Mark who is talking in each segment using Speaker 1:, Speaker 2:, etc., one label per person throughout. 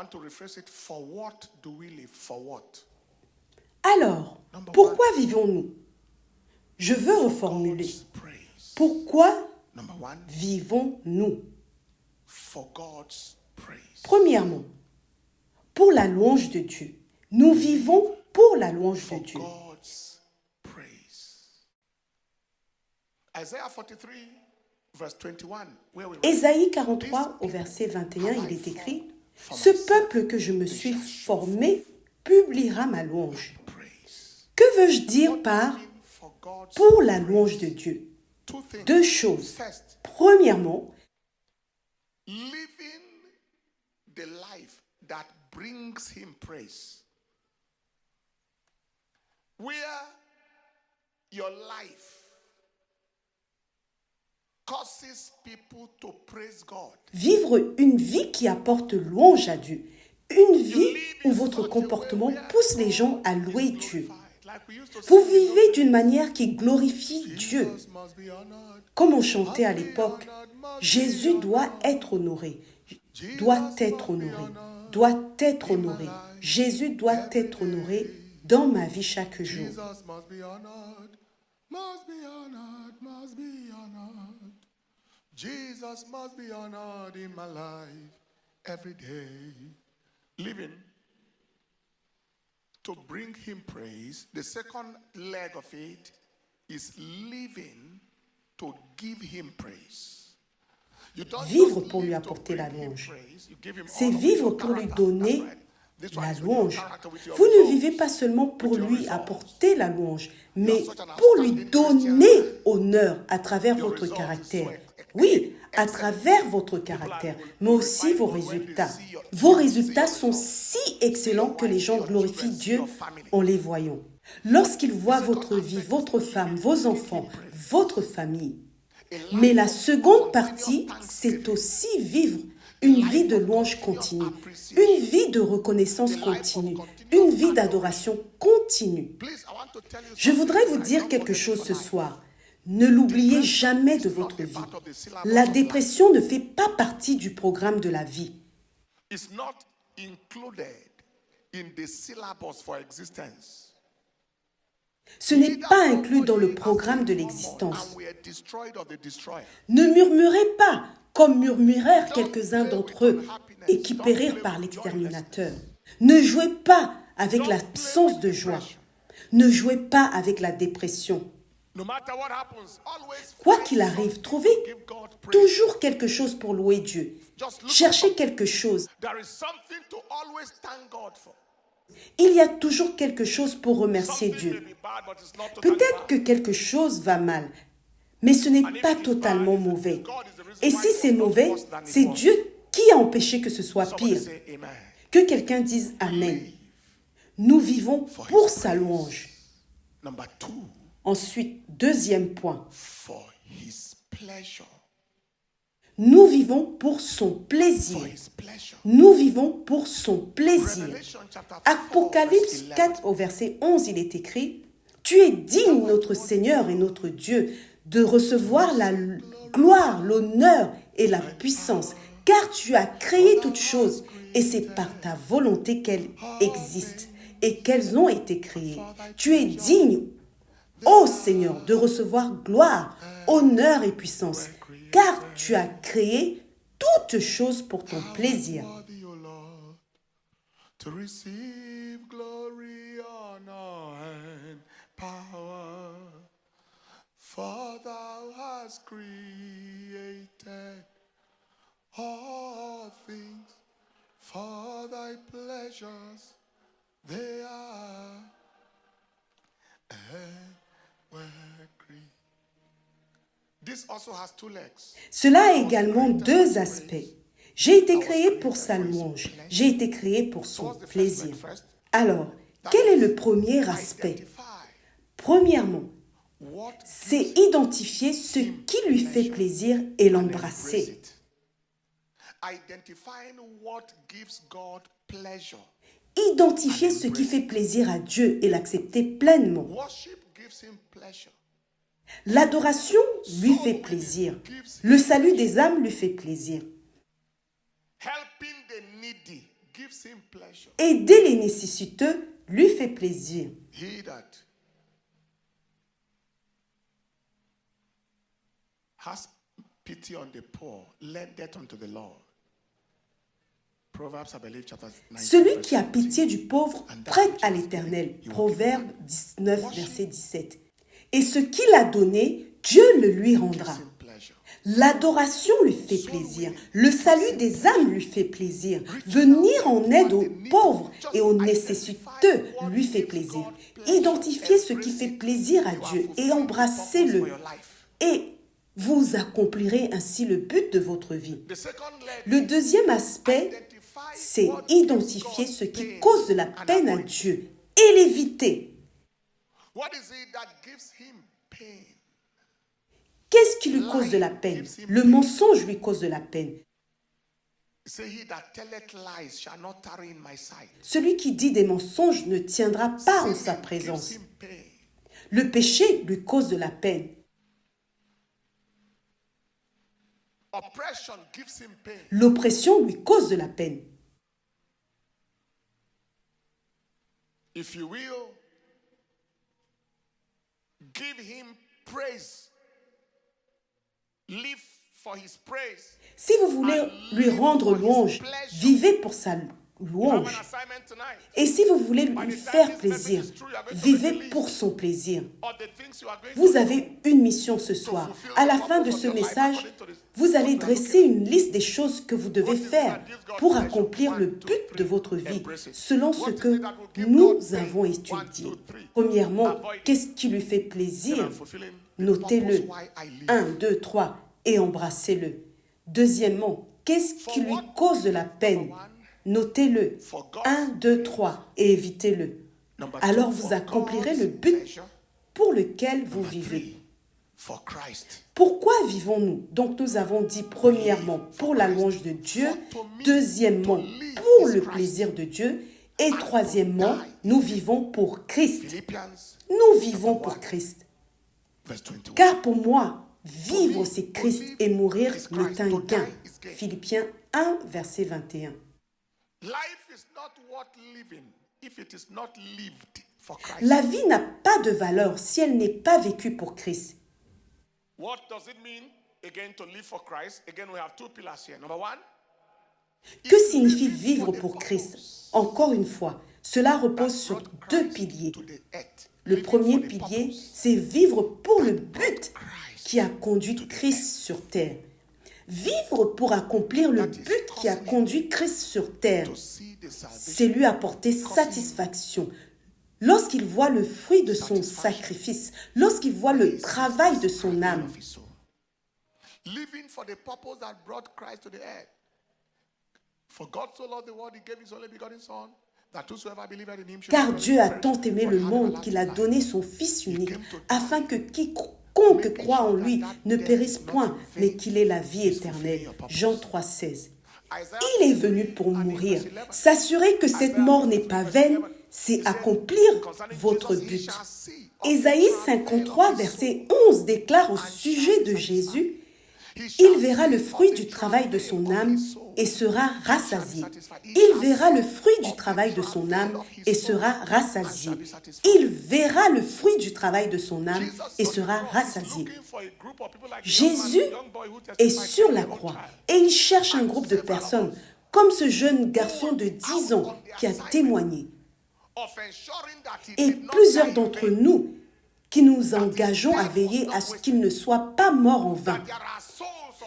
Speaker 1: to rephrase it. For what do we live? For what?
Speaker 2: Alors, pourquoi vivons-nous? Je veux reformuler.
Speaker 1: God's praise.
Speaker 2: Pourquoi
Speaker 1: Number one,
Speaker 2: vivons-nous?
Speaker 1: for God's praise.
Speaker 2: Premièrement, pour la louange de Dieu. Nous vivons pour la louange de
Speaker 1: For
Speaker 2: Dieu.
Speaker 1: God's praise. Isaiah 43, verse 21, where we read,
Speaker 2: Ésaïe 43, au verset 21, il est écrit « Ce peuple que je me suis formé publiera ma louange.
Speaker 1: praise. »
Speaker 2: Que veux-je dire par
Speaker 1: For God's
Speaker 2: « pour la louange de Dieu »
Speaker 1: two things.
Speaker 2: Deux choses.
Speaker 1: First,
Speaker 2: Premièrement,
Speaker 1: living the life that brings him praise. Where your life causes people to praise God.
Speaker 2: vivre une vie qui apporte louange à Dieu. Une vie où votre comportement pousse les gens à louer Dieu.
Speaker 1: Like we used to
Speaker 2: Vous
Speaker 1: say,
Speaker 2: vivez d'une manière qui glorifie Dieu.
Speaker 1: Jesus must be honored.
Speaker 2: Comme on chantait à l'époque, Jésus doit être honoré, doit être honoré, doit être honoré. Jésus doit être honoré dans ma vie chaque jour.
Speaker 1: Jesus must be honored, must be honored, must be honored. Jesus must be honored in my life every day. Living to bring him praise. The second leg of it is living to give him praise. You don't
Speaker 2: Vivre
Speaker 1: just
Speaker 2: pour lui
Speaker 1: live to
Speaker 2: apporter la
Speaker 1: bring him
Speaker 2: louange.
Speaker 1: praise, you give him
Speaker 2: C'est
Speaker 1: honor with
Speaker 2: vivre
Speaker 1: your
Speaker 2: pour lui
Speaker 1: character.
Speaker 2: donner
Speaker 1: That's right. This one
Speaker 2: la
Speaker 1: is with your
Speaker 2: louange.
Speaker 1: character, with your
Speaker 2: Vous ne
Speaker 1: results.
Speaker 2: vivez pas seulement pour
Speaker 1: your
Speaker 2: lui
Speaker 1: results.
Speaker 2: apporter la louange, mais
Speaker 1: such an
Speaker 2: pour lui
Speaker 1: outstanding
Speaker 2: donner
Speaker 1: Christian.
Speaker 2: honneur à travers
Speaker 1: Your
Speaker 2: votre
Speaker 1: results is
Speaker 2: caractère.
Speaker 1: so
Speaker 2: Oui, à
Speaker 1: excellent.
Speaker 2: travers votre caractère, mais aussi vos résultats. Vos résultats sont si excellents que les gens glorifient Dieu en les voyant. Lorsqu'ils voient votre vie, votre femme, vos enfants, votre famille. Mais la seconde partie, c'est aussi vivre une vie de louange continue, une vie de reconnaissance continue, une vie d'adoration continue.
Speaker 1: Please, I want to tell you
Speaker 2: Je voudrais vous
Speaker 1: something.
Speaker 2: dire quelque chose ce soir. Ne l'oubliez jamais de votre vie. La dépression ne fait pas partie du programme de la vie.
Speaker 1: It's not included in the syllabus for existence.
Speaker 2: Ce n'est pas inclus dans le programme de l'existence.
Speaker 1: And we are destroyed of the destroyer.
Speaker 2: Ne murmurez pas comme murmurèrent quelques-uns d'entre eux et qui périrent par l'exterminateur. Ne jouez pas avec l'absence de joie. Ne jouez pas avec la dépression.
Speaker 1: No matter what happens, always
Speaker 2: Quoi
Speaker 1: find
Speaker 2: qu'il arrive,
Speaker 1: something
Speaker 2: trouvez
Speaker 1: to give God praise.
Speaker 2: toujours quelque chose pour louer Dieu.
Speaker 1: Just look
Speaker 2: Cherchez
Speaker 1: for
Speaker 2: quelque chose.
Speaker 1: There is something to always thank God for.
Speaker 2: Il y a toujours quelque chose pour remercier
Speaker 1: Something may
Speaker 2: Dieu.
Speaker 1: be bad, but it's not totally
Speaker 2: Peut-être
Speaker 1: bad.
Speaker 2: que quelque chose va mal, mais ce n'est pas totalement mauvais. Et si c'est mauvais, c'est Dieu qui a empêché que ce soit
Speaker 1: Somebody
Speaker 2: pire.
Speaker 1: say amen.
Speaker 2: Que quelqu'un dise Amen. Nous vivons pour sa louange.
Speaker 1: Number two,
Speaker 2: Ensuite, deuxième point.
Speaker 1: for his pleasure.
Speaker 2: Nous vivons pour son
Speaker 1: For
Speaker 2: plaisir.
Speaker 1: his pleasure.
Speaker 2: Nous vivons pour son plaisir.
Speaker 1: Revelation chapter 4,
Speaker 2: Apocalypse
Speaker 1: verse 11.
Speaker 2: 4 au verset 11, il est écrit « Tu es digne, notre Seigneur et notre Dieu, de recevoir la gloire, l'honneur et la puissance, car tu as créé toutes choses, et c'est par ta volonté qu'elles existent et qu'elles ont été créées. Tu es digne, ô Seigneur, de recevoir gloire, honneur et puissance, car tu as créé toutes choses pour ton plaisir.
Speaker 1: Worthy, O Lord, to receive glory, honor, and power. For thou hast created all things for thy pleasures. They are and were created. This also has two legs.
Speaker 2: Cela a également deux aspects. J'ai été créé pour sa louange. J'ai été créé pour son plaisir. Alors, quel est le premier aspect?
Speaker 1: Identify
Speaker 2: Premièrement,
Speaker 1: what
Speaker 2: c'est identifier ce qui lui fait plaisir et l'embrasser.
Speaker 1: Identifying what gives God pleasure.
Speaker 2: Identifier ce qui fait plaisir à Dieu et l'accepter pleinement.
Speaker 1: Worship gives him pleasure.
Speaker 2: L'adoration lui fait plaisir. Le salut des âmes lui fait plaisir.
Speaker 1: Helping the needy gives him pleasure.
Speaker 2: Aider les nécessiteux lui fait plaisir.
Speaker 1: He that has pity on the poor, lendeth unto the Lord. Proverbs, I believe, chapter 19.
Speaker 2: Celui qui a pitié du pauvre prête à l'Éternel. Proverbe 19, verset 17. Et ce qu'il a donné, Dieu le lui rendra.
Speaker 1: Gives him pleasure.
Speaker 2: L'adoration lui fait plaisir. Le salut des âmes lui fait plaisir. Venir en aide aux pauvres et aux nécessiteux lui fait plaisir. Identifiez ce qui fait plaisir à Dieu et embrassez-le. Et vous accomplirez ainsi le but de votre vie.
Speaker 1: The second leg,
Speaker 2: Le deuxième aspect, c'est identifier ce qui cause de la peine à Dieu et l'éviter.
Speaker 1: what is it that gives him pain?
Speaker 2: Qu'est-ce qui lui cause de la peine? Le mensonge lui cause de la peine.
Speaker 1: Say, he that telleth lies shall not tarry in my sight.
Speaker 2: Celui qui dit des mensonges ne tiendra pas en sa
Speaker 1: Sin
Speaker 2: présence.
Speaker 1: gives him pain.
Speaker 2: Le péché lui cause de la peine.
Speaker 1: Oppression gives him pain.
Speaker 2: L'oppression lui cause de la peine.
Speaker 1: If you will, give him praise. Live for his praise.
Speaker 2: Si vous voulez lui rendre louange, vivez pour sa
Speaker 1: You have an
Speaker 2: louange.
Speaker 1: assignment tonight.
Speaker 2: Et si vous voulez lui faire plaisir, vivez pour son plaisir.
Speaker 1: Or the things you are going
Speaker 2: Vous
Speaker 1: to
Speaker 2: avez une mission ce soir. À la fin de ce message, vous allez dresser une liste des choses que vous devez faire pour accomplir le but de votre vie, selon ce que nous avons étudié. Premièrement, qu'est-ce qui lui fait plaisir?
Speaker 1: fulfilling
Speaker 2: Notez-le. 1, 2, 3 et embrassez-le. Deuxièmement, qu'est-ce qui lui cause de la peine? Notez-le. 1, 2, 3 et évitez-le. Alors vous accomplirez le but pour lequel vous vivez.
Speaker 1: for Christ.
Speaker 2: Pourquoi vivons-nous? Donc nous avons dit premièrement pour la louange de Dieu, deuxièmement pour le plaisir de Dieu et troisièmement nous vivons pour Christ.
Speaker 1: Philippians
Speaker 2: Nous vivons pour Christ.
Speaker 1: verse 21.
Speaker 2: Car pour moi, vivre c'est Christ et mourir n'est un gain. Philippiens 1, verset 21.
Speaker 1: Life is not worth living if it is not lived for Christ.
Speaker 2: La vie n'a pas de valeur si elle n'est pas vécue pour Christ.
Speaker 1: What does it mean again to live for Christ? Again, we have two pillars here. Number one,
Speaker 2: Que signifie vivre pour Christ? Encore une fois, cela repose sur deux piliers.
Speaker 1: to the earth.
Speaker 2: Le
Speaker 1: Living
Speaker 2: premier
Speaker 1: for the
Speaker 2: pilier,
Speaker 1: purpose.
Speaker 2: c'est vivre pour le but qui a conduit Christ sur terre. Vivre pour accomplir le but qui a conduit Christ sur terre,
Speaker 1: To see the salvation
Speaker 2: c'est lui apporter satisfaction. Lorsqu'il voit le fruit de son sacrifice, lorsqu'il voit le travail de son âme,
Speaker 1: of his soul. Living for the purpose that brought Christ to the earth. For God so loved the world, he gave his only begotten Son, that whosoever believeth in him should
Speaker 2: car
Speaker 1: not perish,
Speaker 2: Dieu a tant aimé
Speaker 1: but
Speaker 2: le
Speaker 1: have
Speaker 2: monde qu'il a
Speaker 1: everlasting
Speaker 2: donné
Speaker 1: life.
Speaker 2: son Fils unique, afin que quiconque croit en lui ne périsse point, mais qu'il ait la vie éternelle. Jean 3,16. Il est venu pour mourir. S'assurer que cette mort n'est pas vaine, c'est accomplir votre but. Ésaïe 53, verset 11 déclare au sujet de Jésus, « Il verra le fruit du travail de son âme et sera rassasié. Il verra le fruit du travail de son âme et sera rassasié. Il verra le fruit du travail de son âme et sera rassasié. » Jésus est sur la croix et il cherche un groupe de personnes, comme ce jeune garçon de 10 ans qui a témoigné. Et plusieurs d'entre nous qui nous engageons à veiller à ce qu'il ne soit pas mort en vain,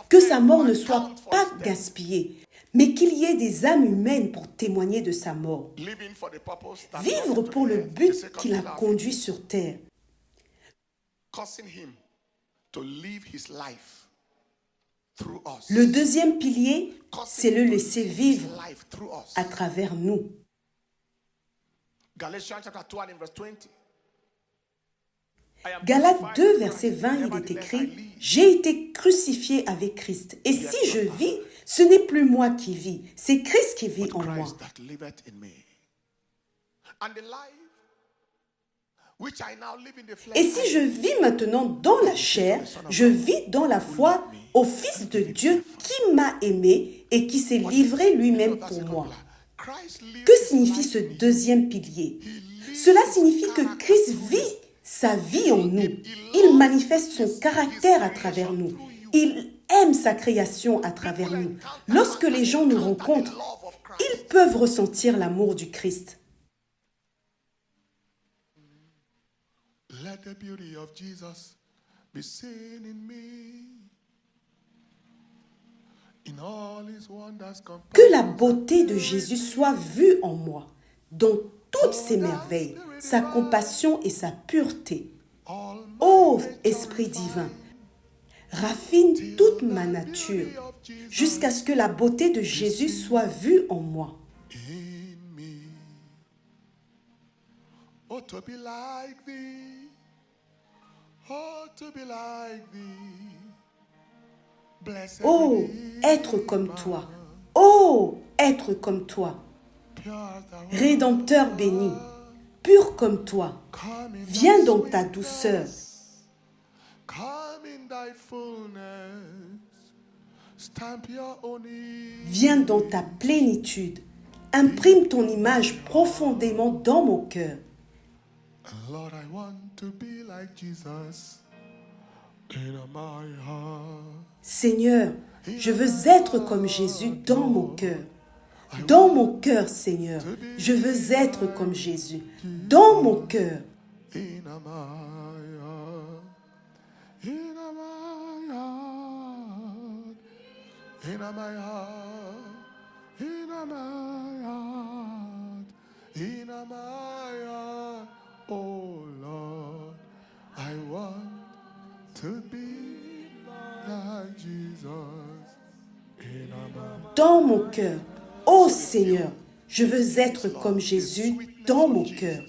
Speaker 2: que sa mort ne soit pas gaspillée, mais qu'il y ait des âmes humaines pour témoigner de sa mort. Vivre pour le but qui l'a conduit sur terre. Le deuxième pilier, c'est le laisser vivre à travers nous. Galates 2, verset 20, il est écrit « J'ai été crucifié avec Christ, et si je vis, ce n'est plus moi qui vis, c'est Christ qui vit en moi. » Et si je vis maintenant dans la chair, je vis dans la foi au Fils de Dieu qui m'a aimé et qui s'est livré lui-même pour moi. Que signifie ce deuxième pilier? Cela signifie que Christ vit sa vie en nous. Il manifeste son caractère à travers nous. Il aime sa création à travers nous. Lorsque les gens nous rencontrent, ils peuvent ressentir l'amour du Christ.
Speaker 1: Let the beauty of Jesus be seen in me. In all his wonders
Speaker 2: Que la beauté de Jésus soit vue en moi, dans toutes ses merveilles, sa compassion et sa pureté. Ô Esprit divin, raffine toute ma nature, jusqu'à ce que la beauté de Jésus soit vue en moi.
Speaker 1: in me. Oh, to be like thee. Oh, to be like thee. Blessed
Speaker 2: Oh, être comme toi. Oh, être comme toi.
Speaker 1: pure as thou art.
Speaker 2: Rédempteur béni, pur comme toi.
Speaker 1: Come in
Speaker 2: Viens
Speaker 1: thy
Speaker 2: dans ta
Speaker 1: sweetness.
Speaker 2: douceur.
Speaker 1: Come in thy fullness. Stamp your own in.
Speaker 2: Viens dans ta plénitude. Imprime ton image profondément dans mon cœur.
Speaker 1: And Lord, I want to be like Jesus in my heart.
Speaker 2: Seigneur, je veux être comme Jésus dans mon cœur. Dans mon cœur, Seigneur, je veux être comme Jésus. Dans mon cœur.
Speaker 1: In my heart. In my heart. In my heart. In my heart. In my heart. Oh Lord, I want to be like Jesus. In my heart.
Speaker 2: Dans mon cœur. Ô Seigneur, je veux être comme Jésus dans mon cœur.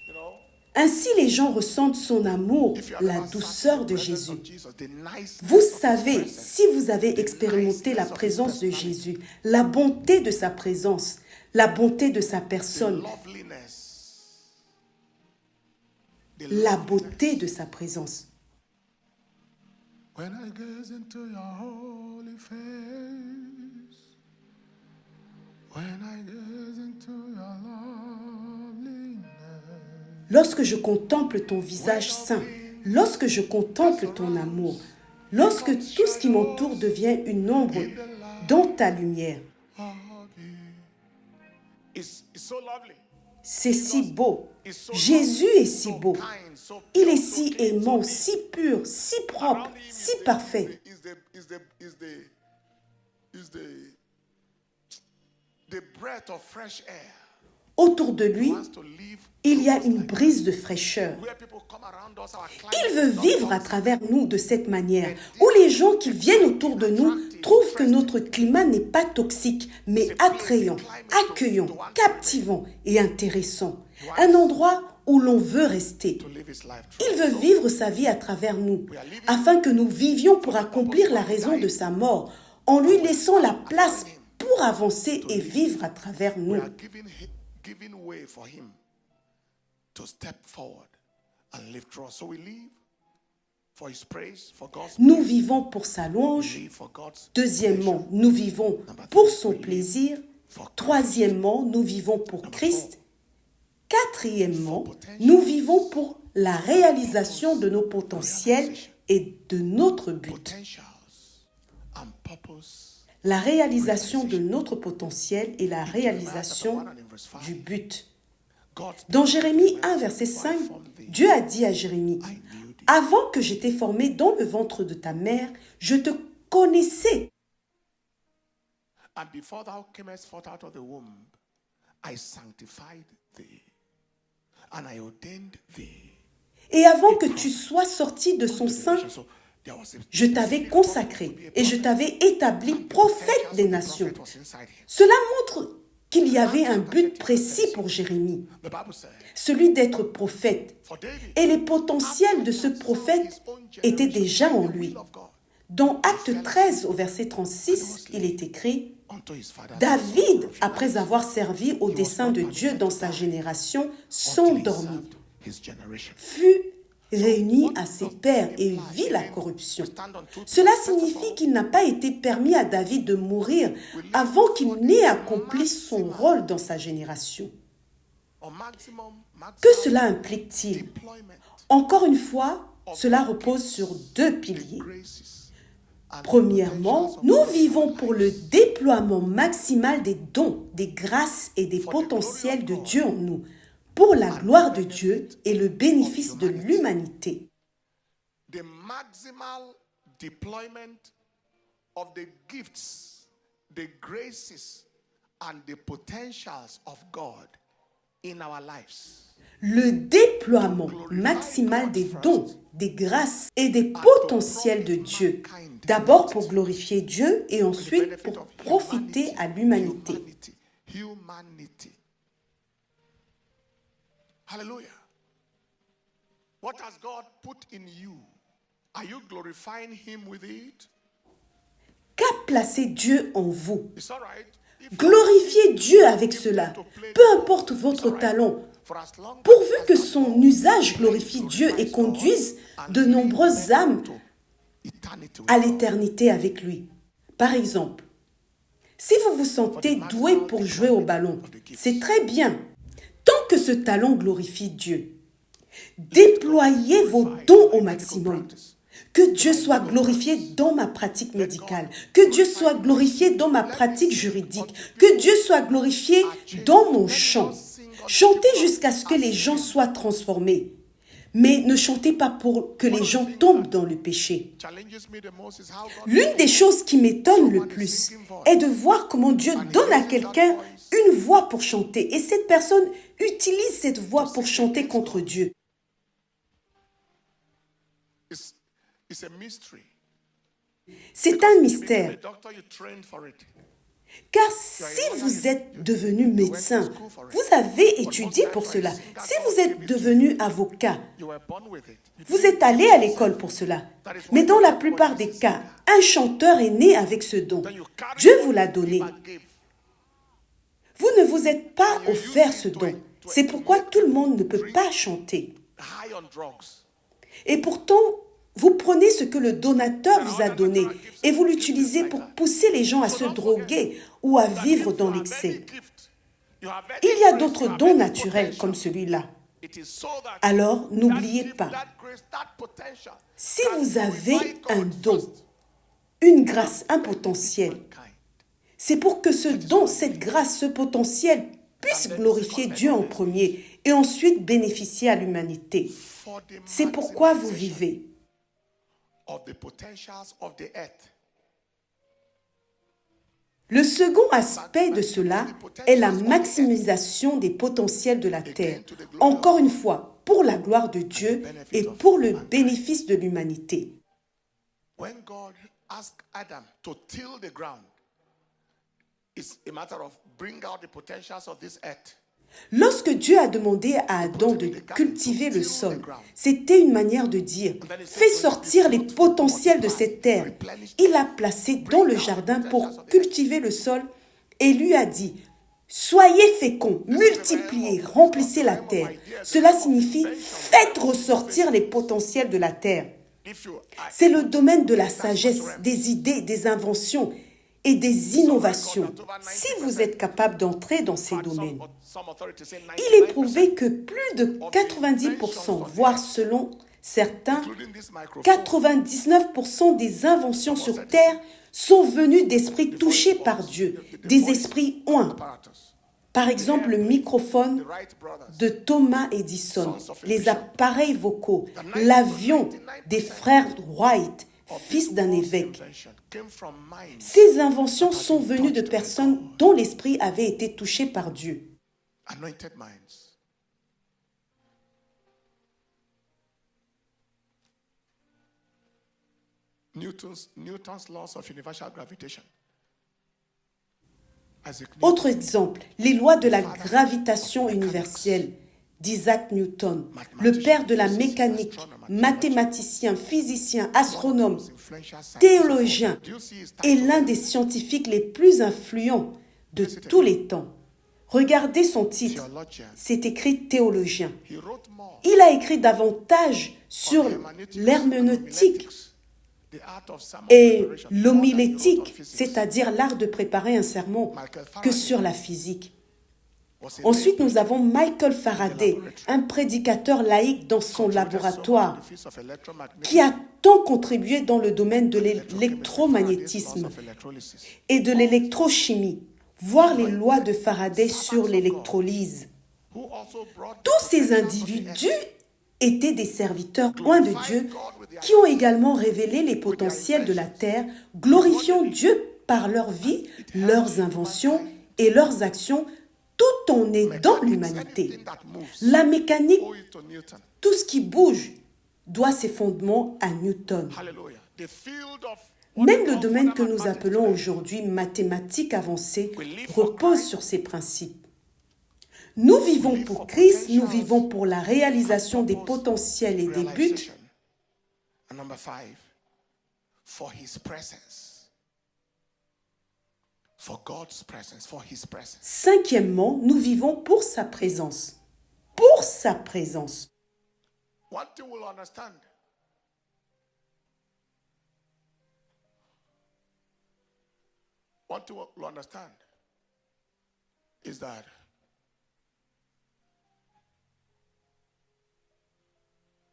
Speaker 1: You know,
Speaker 2: Ainsi les gens ressentent son amour,
Speaker 1: if you have
Speaker 2: la
Speaker 1: ever sat in
Speaker 2: douceur
Speaker 1: the
Speaker 2: de
Speaker 1: presence
Speaker 2: Jésus.
Speaker 1: of Jesus, the niceness
Speaker 2: Vous
Speaker 1: of his
Speaker 2: savez,
Speaker 1: presence,
Speaker 2: si vous avez expérimenté la présence de Jésus, la bonté de sa présence, la bonté de sa
Speaker 1: the
Speaker 2: personne,
Speaker 1: loveliness, the
Speaker 2: la
Speaker 1: loveliness.
Speaker 2: beauté de sa présence.
Speaker 1: When I gaze into your holy face, when I gaze into your loveliness,
Speaker 2: Lorsque je contemple ton visage saint, lorsque je contemple ton amour, lorsque tout ce qui m'entoure devient une ombre dans ta lumière,
Speaker 1: of you, it's so lovely.
Speaker 2: c'est si beau.
Speaker 1: It's so
Speaker 2: Jésus
Speaker 1: lovely,
Speaker 2: est si
Speaker 1: so
Speaker 2: beau.
Speaker 1: kind, so
Speaker 2: Il
Speaker 1: pure,
Speaker 2: est
Speaker 1: so
Speaker 2: si
Speaker 1: clean,
Speaker 2: aimant,
Speaker 1: so deep.
Speaker 2: si pur, si propre,
Speaker 1: Around him
Speaker 2: si
Speaker 1: is
Speaker 2: parfait.
Speaker 1: the breath of fresh air.
Speaker 2: Autour de
Speaker 1: He
Speaker 2: lui,
Speaker 1: wants to live
Speaker 2: il y a
Speaker 1: close
Speaker 2: une
Speaker 1: like
Speaker 2: brise de fraîcheur.
Speaker 1: where people come around us, our
Speaker 2: Il
Speaker 1: climate
Speaker 2: veut
Speaker 1: is not
Speaker 2: vivre à
Speaker 1: toxic.
Speaker 2: travers nous de cette manière, où les gens qui viennent autour de nous trouvent que notre climat n'est pas toxique, mais attrayant, accueillant, captivant et intéressant. Un endroit où l'on veut rester.
Speaker 1: To live his life
Speaker 2: Il
Speaker 1: through.
Speaker 2: veut vivre sa vie à travers nous, afin que nous vivions pour accomplir la raison de sa mort, en lui laissant la place pour avancer et vivre à travers
Speaker 1: We
Speaker 2: nous.
Speaker 1: are giving way for him to step forward and live through us. So we live for his praise, for God's
Speaker 2: Nous vivons pour sa
Speaker 1: we
Speaker 2: louange.
Speaker 1: live for God's
Speaker 2: Deuxièmement, nous vivons pour son plaisir. Troisièmement, nous vivons pour Christ. Quatrièmement, nous vivons pour la réalisation de nos potentiels et de notre but.
Speaker 1: potentials and purpose.
Speaker 2: La réalisation de notre potentiel et la réalisation du but.
Speaker 1: God
Speaker 2: Dans Jérémie 1, verset 5, Dieu a dit à Jérémie, « Avant que je t'ai formé dans le ventre de ta mère, je te connaissais.
Speaker 1: and before thou camest forth out of the womb, I sanctified thee, and I ordained thee.
Speaker 2: Et avant que tu sois sorti de son sein,
Speaker 1: So there was a
Speaker 2: je t'avais consacré et je t'avais établi prophète des nations.
Speaker 1: prophet was inside him.
Speaker 2: Cela montre qu'il y avait un but précis pour Jérémie,
Speaker 1: The Bible said,
Speaker 2: celui d'être prophète.
Speaker 1: for David,
Speaker 2: Et les potentiels de ce prophète étaient déjà en lui. Dans Acte 13, au verset 36, il est écrit
Speaker 1: unto his father,
Speaker 2: « David, après avoir servi au dessein de Dieu dans sa génération, s'endormit,
Speaker 1: his generation.
Speaker 2: fut réuni à ses pairs et vit la corruption. Cela signifie qu'il n'a pas été permis à David de mourir avant qu'il n'ait accompli son rôle dans sa génération. Que cela implique-t-il? Encore une fois, cela repose sur deux piliers. Premièrement, nous vivons pour le déploiement maximal des dons, des grâces et des potentiels de Dieu en nous, pour la gloire de Dieu et le bénéfice de l'humanité.
Speaker 1: The maximal deployment of the gifts, the graces, and the potentials of God in our lives.
Speaker 2: Le déploiement maximal des dons, des grâces et des potentiels de Dieu, d'abord pour glorifier Dieu et ensuite pour profiter à l'humanité.
Speaker 1: Humanity. Hallelujah. What has God put in you? Are you glorifying Him with it?
Speaker 2: Qu'a placé Dieu en vous?
Speaker 1: It's all right. If
Speaker 2: Glorifiez Dieu avec cela, peu importe votre talent,
Speaker 1: for as long
Speaker 2: pourvu que son usage glorifie Dieu et conduise de nombreuses âmes
Speaker 1: to eternity with
Speaker 2: à
Speaker 1: God.
Speaker 2: l'éternité avec lui. Par exemple, si vous vous sentez doué pour jouer au ballon, c'est très bien, tant que ce talent glorifie Dieu. Déployez vos dons au maximum. Que Dieu soit glorifié dans ma pratique médicale, que Dieu soit glorifié dans ma pratique juridique, que Dieu soit glorifié dans mon chant. Chantez jusqu'à ce que les gens soient transformés. Mais ne chantez pas pour que les gens tombent dans le péché.
Speaker 1: Challenges me the most is how God
Speaker 2: L'une des choses qui m'étonne le plus est de voir comment Dieu donne à quelqu'un une voix pour chanter et cette personne utilise cette voix pour chanter contre Dieu.
Speaker 1: is a mystery.
Speaker 2: C'est un mystère.
Speaker 1: A doctor, you trained for it.
Speaker 2: Car si vous êtes devenu médecin, vous avez étudié pour cela. Si vous êtes devenu avocat,
Speaker 1: You were born with it.
Speaker 2: vous êtes allé à l'école pour cela. Mais dans la plupart des cas, un chanteur est né avec ce don. Dieu vous l'a donné. Vous ne vous êtes pas offert ce don. C'est pourquoi tout le monde ne peut pas chanter.
Speaker 1: High on drugs.
Speaker 2: Et pourtant, vous prenez ce que le donateur vous a donné et vous l'utilisez pour pousser les gens à se droguer ou à vivre dans l'excès. Il y a d'autres dons naturels comme celui-là. Alors, n'oubliez pas, si vous avez un don, une grâce, un potentiel, c'est pour que ce don, cette grâce, ce potentiel puisse glorifier Dieu en premier et ensuite bénéficier à l'humanité. C'est pourquoi vous vivez.
Speaker 1: Of the potentials of the earth.
Speaker 2: Le second aspect de cela est la maximisation des potentiels de la terre. Encore une fois, pour la gloire de Dieu et pour le bénéfice de l'humanité.
Speaker 1: When God asked Adam to till the ground, it's a matter of bring out the potentials of this earth.
Speaker 2: Lorsque Dieu a demandé à Adam de cultiver le sol, c'était une manière de dire « Fais sortir les potentiels de cette terre ». Il l'a placé dans le jardin pour cultiver le sol et lui a dit « Soyez féconds, multipliez, remplissez la terre ». Cela signifie « Faites ressortir les potentiels de la terre ». C'est le domaine de la sagesse, des idées, des inventions et des innovations. Si vous êtes capable d'entrer dans ces domaines, il est prouvé que plus de 90%, voire selon certains, 99% des inventions sur Terre sont venues d'esprits touchés par Dieu, des esprits oints. Par exemple, le microphone de Thomas Edison, les appareils vocaux, l'avion des frères Wright, fils d'un évêque. Ces inventions sont venues de personnes dont l'esprit avait été touché par Dieu.
Speaker 1: Anointed minds. Newton's laws of universal gravitation. Isaac Newton.
Speaker 2: Autre exemple, les lois de la gravitation universelle d'Isaac Newton, le père de la mécanique, mathématicien, physicien, astronome, théologien et l'un des scientifiques les plus influents de tous les temps. Regardez son titre, c'est écrit théologien.
Speaker 1: He wrote more
Speaker 2: Il a écrit davantage sur l'herméneutique et l'homilétique, c'est-à-dire l'art de préparer un sermon, que sur la physique. Ensuite, nous avons Michael Faraday, un prédicateur laïque dans son laboratoire, qui a tant contribué dans le domaine de l'électromagnétisme et de l'électrochimie, voire les lois de Faraday sur l'électrolyse. Tous ces individus étaient des serviteurs loin de Dieu qui ont également révélé les potentiels de la terre, glorifiant Dieu par leur vie, leurs inventions et leurs actions tout en aidant l'humanité. La mécanique, tout ce qui bouge, doit ses fondements à Newton. Même le domaine que nous appelons aujourd'hui mathématiques avancées repose sur ces principes. Nous vivons pour Christ, nous vivons pour la réalisation des potentiels et des buts. Cinquièmement, nous vivons pour sa présence. Pour sa présence.
Speaker 1: One thing we'll understand. One thing we'll understand is that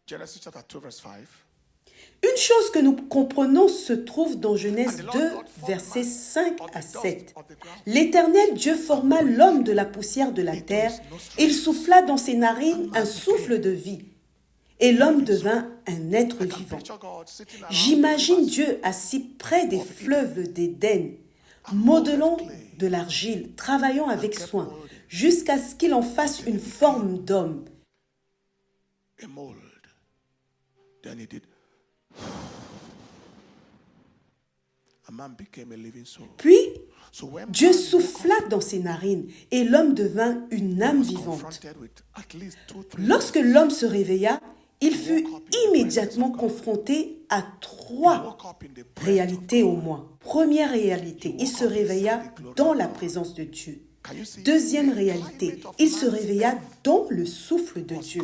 Speaker 1: Genesis chapter 2 verse 5.
Speaker 2: Une chose que nous comprenons se trouve dans Genèse 2, versets 5 à 7. L'Éternel Dieu forma l'homme de la poussière de la terre, et il souffla dans ses narines un souffle de vie, et l'homme devint un être vivant. J'imagine Dieu assis près des fleuves d'Éden, modelant de l'argile, travaillant avec soin, jusqu'à ce qu'il en fasse une forme d'homme. Puis, Dieu souffla dans ses narines et l'homme devint une âme vivante. Lorsque l'homme se réveilla, il fut immédiatement confronté à 3 réalités au moins. Première réalité, il se réveilla dans la présence de Dieu. Deuxième réalité, il se réveilla dans le souffle de Dieu.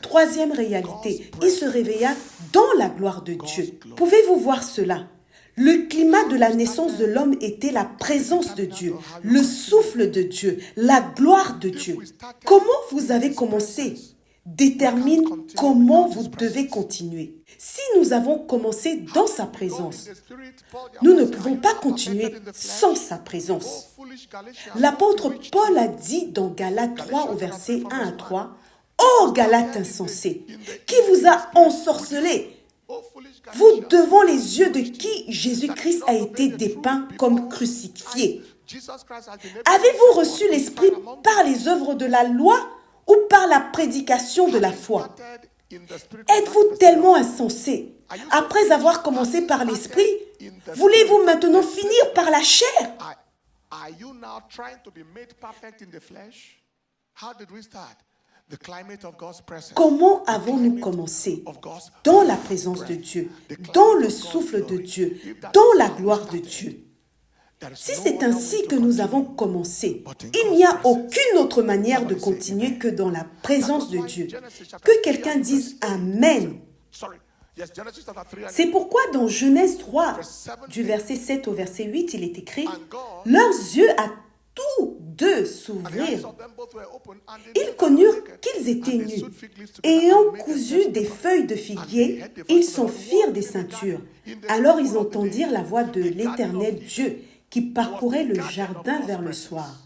Speaker 2: Troisième réalité, il se réveilla dans la gloire de Dieu. Pouvez-vous voir cela? Le climat de la naissance de l'homme était la présence de Dieu, le souffle de Dieu, la gloire de Dieu. Comment vous avez commencé détermine comment vous devez continuer. Si nous avons commencé dans sa présence, nous ne pouvons pas continuer sans sa présence. L'apôtre Paul a dit dans Galates 3 au verset 1 à 3, « Ô Galates insensés, qui vous a ensorcelés, vous devant les yeux de qui Jésus-Christ a été dépeint comme crucifié. Avez-vous reçu l'Esprit par les œuvres de la loi ou par la prédication de la foi? Êtes-vous tellement insensés? Après avoir commencé par l'Esprit, voulez-vous maintenant finir par la chair? Comment avons-nous commencé? Dans la présence de Dieu, dans le souffle de Dieu, dans la gloire de Dieu. Si c'est ainsi que nous avons commencé, il n'y a aucune autre manière de continuer que dans la présence de Dieu. Que quelqu'un dise Amen. C'est pourquoi dans Genèse 3, du verset 7 au verset 8, il est écrit « Leurs yeux à tous deux s'ouvrirent. Ils connurent qu'ils étaient nus. Et ayant cousu des feuilles de figuier, ils s'en firent des ceintures. Alors ils entendirent la voix de l'Éternel Dieu qui parcourait le jardin vers le soir. »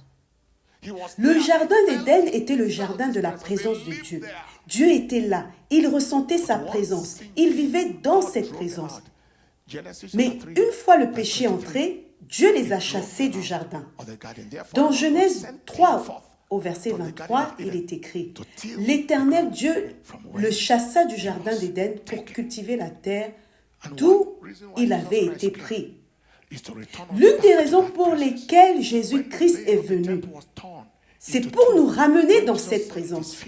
Speaker 2: Le jardin d'Éden était le jardin de la présence de Dieu. Dieu était là, il ressentait sa présence, il vivait dans cette présence. Mais une fois le péché entré, Dieu les a chassés du jardin. Dans Genèse 3, au verset 23, il est écrit « L'Éternel Dieu le chassa du jardin d'Éden pour cultiver la terre d'où il avait été pris. » L'une des raisons pour lesquelles Jésus-Christ est venu, c'est pour nous ramener dans cette présence.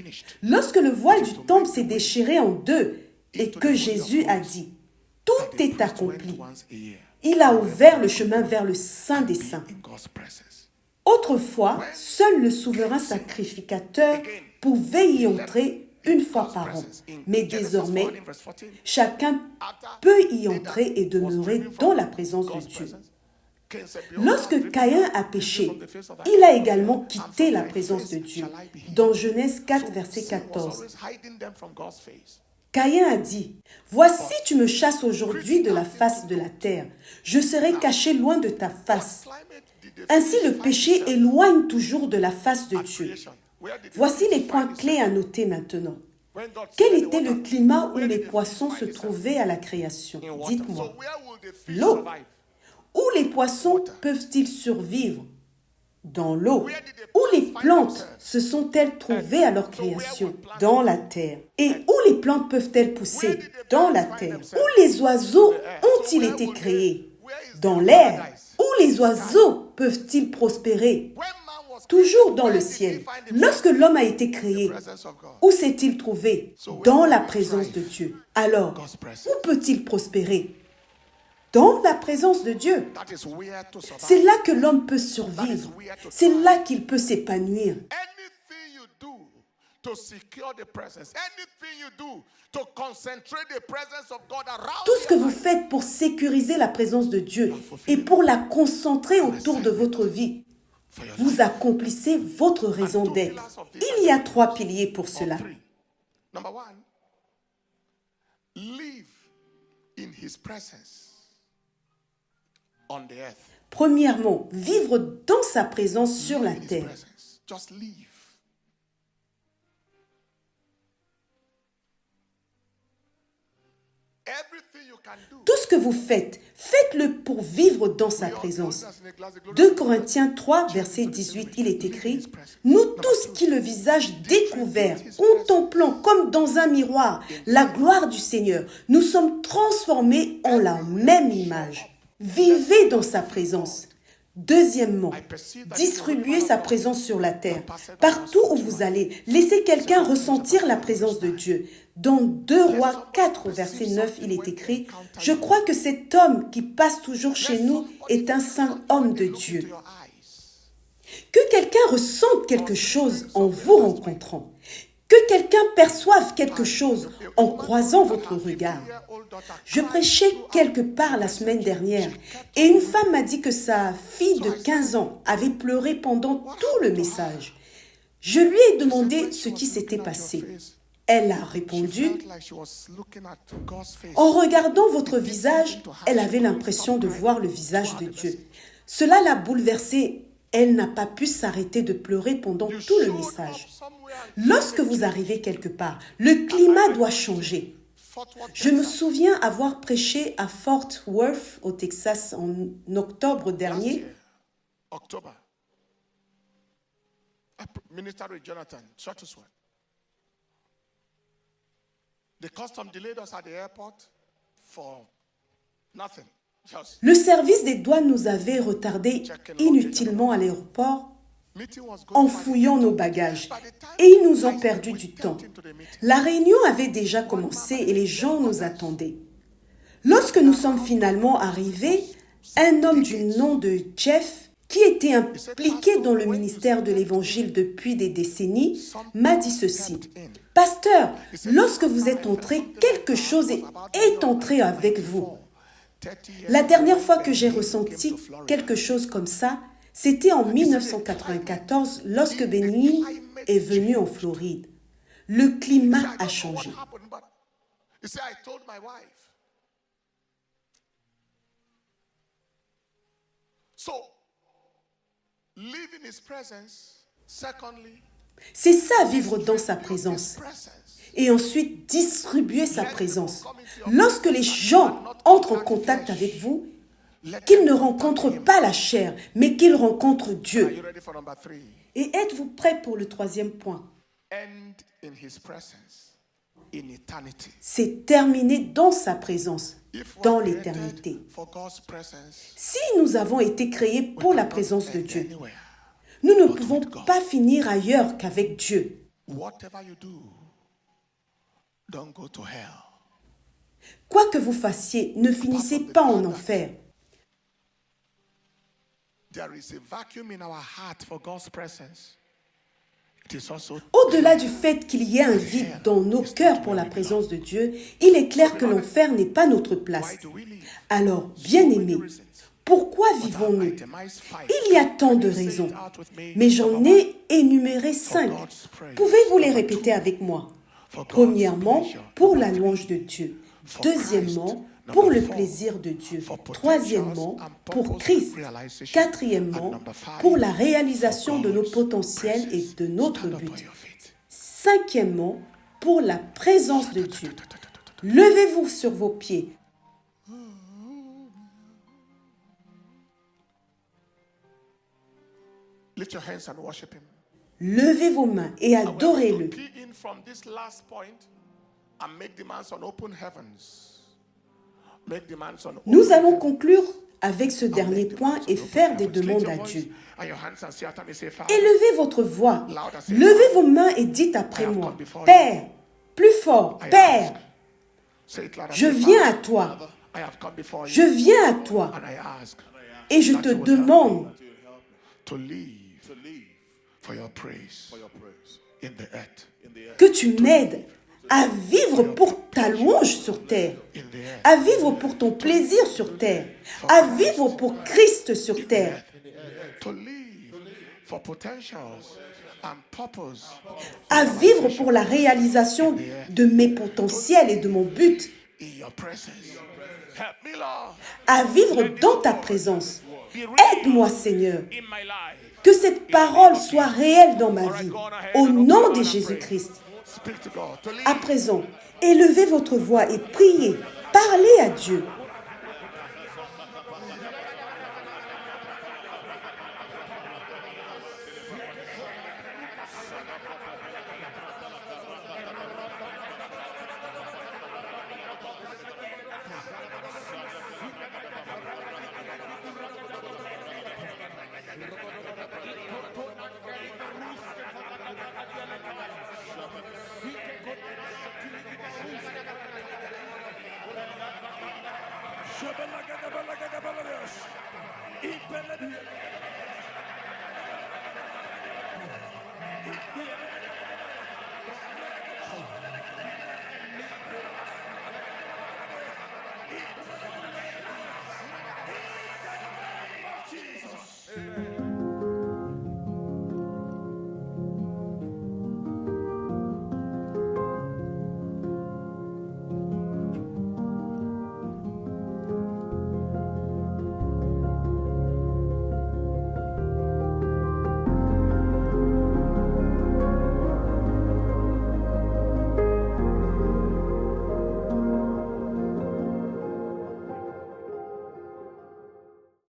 Speaker 2: Lorsque le voile du temple s'est déchiré en deux et que Jésus a dit « Tout est accompli », il a ouvert le chemin vers le Saint des Saints. Autrefois, seul le souverain sacrificateur pouvait y entrer une fois par an. Mais désormais, chacun peut y entrer et demeurer dans la présence de Dieu. Lorsque Caïn a péché, il a également quitté la présence de Dieu. Dans Genèse 4, verset 14, Caïn a dit, « Voici tu me chasses aujourd'hui de la face de la terre. Je serai caché loin de ta face. » Ainsi le péché éloigne toujours de la face de Dieu. Voici les points clés à noter maintenant. Quel était le climat où les poissons se trouvaient à la création? Dites-moi. L'eau. Où les poissons peuvent-ils survivre? Dans l'eau. Où les plantes se sont-elles trouvées à leur création? Dans la terre. Et où les plantes peuvent-elles pousser? Dans la terre. Où les oiseaux ont-ils été créés? Dans l'air. Où les oiseaux peuvent-ils prospérer? Toujours dans le ciel. Lorsque l'homme a été créé, où s'est-il trouvé? Dans la présence de Dieu. Alors, où peut-il prospérer? Dans la présence de Dieu. C'est là que l'homme peut survivre. C'est là qu'il peut s'épanouir. Tout ce que vous faites pour sécuriser la présence de Dieu et pour la concentrer autour de votre vie, vous accomplissez votre raison d'être. Il y a 3 piliers pour cela. Premièrement, vivre dans sa présence sur la terre. Tout ce que vous faites, faites-le pour vivre dans sa présence. 2 Corinthiens 3, verset 18, il est écrit, « Nous tous qui le visage découvert, contemplant comme dans un miroir la gloire du Seigneur, nous sommes transformés en la même image. » Vivez dans sa présence. Deuxièmement, distribuez sa présence sur la terre. Partout où vous allez, laissez quelqu'un ressentir la présence de Dieu. Dans 2 Rois 4, verset 9, il est écrit, « Je crois que cet homme qui passe toujours chez nous est un saint homme de Dieu. » Que quelqu'un ressente quelque chose en vous rencontrant. Que quelqu'un perçoive quelque chose en croisant votre regard. Je prêchais quelque part la semaine dernière et une femme m'a dit que sa fille de 15 ans avait pleuré pendant tout le message. Je lui ai demandé ce qui s'était passé. Elle a répondu, en regardant votre visage, elle avait l'impression de voir le visage de Dieu. Cela l'a bouleversée. Elle n'a pas pu s'arrêter de pleurer pendant tout le message. Lorsque vous arrivez quelque part, le climat doit changer. Je me souviens avoir prêché à Fort Worth, au Texas, en octobre dernier. Le service des douanes nous avait retardés inutilement à l'aéroport en fouillant nos bagages et ils nous ont perdu du temps. La réunion avait déjà commencé et les gens nous attendaient. Lorsque nous sommes finalement arrivés, un homme du nom de Jeff, qui était impliqué dans le ministère de l'Évangile depuis des décennies, m'a dit ceci. « Pasteur, lorsque vous êtes entré, quelque chose est entré avec vous. » La dernière fois que j'ai ressenti quelque chose comme ça, c'était en 1994 lorsque Benny est venu en Floride. Le climat a changé. C'est ça, vivre dans sa présence. Et ensuite, distribuer sa présence. Lorsque les gens entrent en contact avec vous, qu'ils ne rencontrent pas la chair, mais qu'ils rencontrent Dieu. Et êtes-vous prêts pour le 3e point? C'est terminer dans sa présence, dans l'éternité. Si nous avons été créés pour la présence de Dieu, nous ne pouvons pas finir ailleurs qu'avec Dieu. Quoi que vous fassiez, ne finissez pas en enfer.
Speaker 1: It is also
Speaker 2: Au-delà du fait qu'il y ait un vide dans nos cœurs pour la présence de Dieu, il est clair que l'enfer n'est pas notre place.
Speaker 1: why do we live?
Speaker 2: Alors, bien-aimés, pourquoi vivons-nous? Il y a tant de raisons, mais j'en ai énuméré 5. Pouvez-vous les répéter avec moi? Premièrement, pour la louange de Dieu. Deuxièmement, pour le plaisir de Dieu. Troisièmement, pour Christ. Quatrièmement, pour la réalisation de nos potentiels et de notre but. Cinquièmement, pour la présence de Dieu. Levez-vous sur vos pieds.
Speaker 1: Lift your hands and worship him.
Speaker 2: Levez vos mains et adorez-le.
Speaker 1: Key in from this last point and make demands on open heavens. Make demands on
Speaker 2: Nous allons conclure avec ce dernier point et faire des demandes à Dieu.
Speaker 1: and your hands and say after me, say, Father,
Speaker 2: Élevez votre voix, levez vos mains et dites après moi, Père, plus fort, Père,
Speaker 1: say it louder.
Speaker 2: je viens à toi,
Speaker 1: I have come before
Speaker 2: je
Speaker 1: you
Speaker 2: viens à toi
Speaker 1: and I ask
Speaker 2: et je te demande
Speaker 1: to live for your praise in the earth.
Speaker 2: que tu m'aides à vivre pour ta louange sur terre, à vivre pour ton plaisir sur terre, à vivre pour Christ sur terre,
Speaker 1: To live for potentials and purpose
Speaker 2: à vivre pour la réalisation de mes potentiels et de mon but,
Speaker 1: in your presence. Help me, Lord.
Speaker 2: à vivre dans ta présence. Aide-moi, Seigneur,
Speaker 1: In my life.
Speaker 2: que cette parole soit réelle dans ma vie, au nom de Jésus-Christ.
Speaker 1: Speak to God. To live.
Speaker 2: À présent, élevez votre voix et priez, parlez à Dieu.